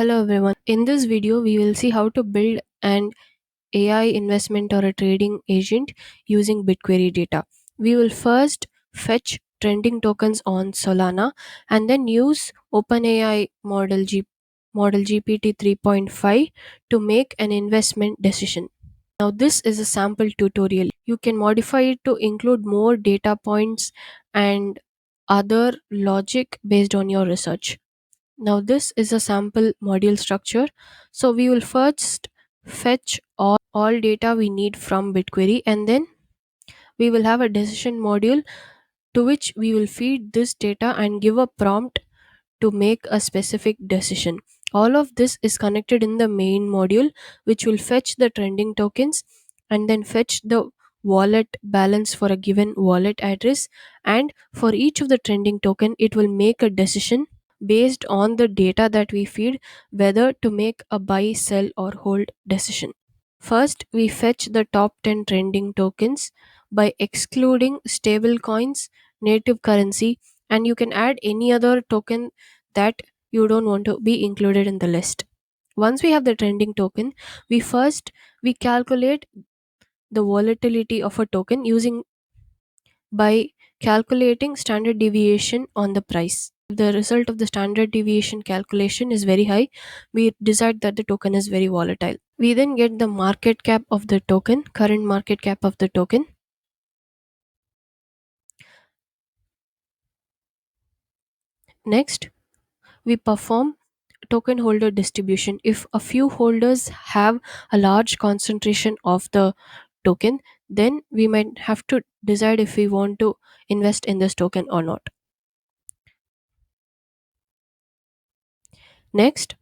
Hello everyone. In this video, we will see how to build an AI investment or a trading agent using Bitquery data. We will first fetch trending tokens on Solana and then use OpenAI model GPT 3.5 to make an investment decision. Now this is a sample tutorial. You can modify it to include more data points and other logic based on your research. Now this is a sample module structure. So we will first fetch all data we need from Bitquery, and then we will have a decision module to which we will feed this data and give a prompt to make a specific decision. All of this is connected in the main module, which will fetch the trending tokens and then fetch the wallet balance for a given wallet address. And for each of the trending token, it will make a decision based on the data that we feed, whether to make a buy, sell, or hold decision. First, we fetch the top 10 trending tokens by excluding stable coins, native currency, and you can add any other token that you don't want to be included in the list. Once we have the trending token, we calculate the volatility of a token using by calculating standard deviation on the price. If the result of the standard deviation calculation is very high, we decide that the token is very volatile. We then get the market cap of the token, current market cap of the token. Next, we perform token holder distribution. If a few holders have a large concentration of the token, then we might have to decide if we want to invest in this token or not. Next,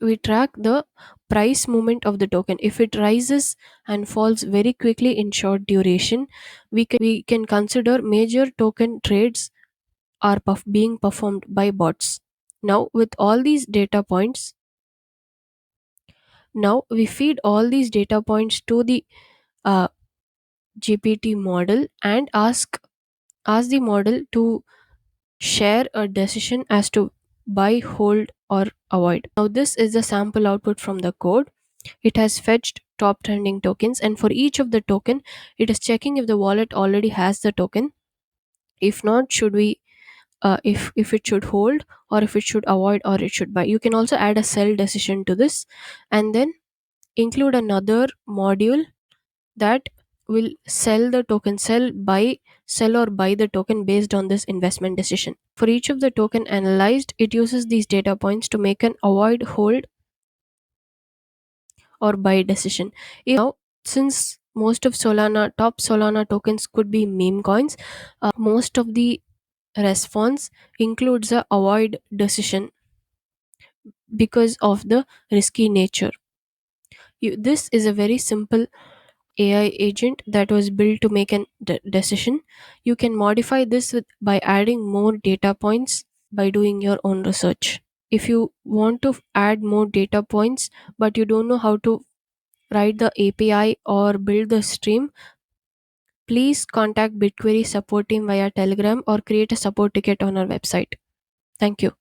we track the price movement of the token. If it rises and falls very quickly in short duration, we can consider major token trades are being performed by bots. Now, with all these data points, now we feed all these data points to the uh, GPT model and ask the model to share a decision as to buy, hold, or avoid. Now, this is the sample output from the code. It has fetched top trending tokens, and for each of the token, it is checking if the wallet already has the token. If not, should we if it should hold, or if it should avoid, or it should buy. You can also add a sell decision to this, and then include another module that will sell or buy the token based on this investment decision. For each of the token analyzed, it uses these data points to make an avoid, hold, or buy decision. Now, since most of top Solana tokens could be meme coins, most of the response includes a avoid decision because of the risky nature. This is a very simple AI agent that was built to make an decision. You can modify this by adding more data points by doing your own research. If you want to add more data points but you don't know how to write the API or build the stream, please contact Bitquery support team via Telegram or create a support ticket on our website. Thank you.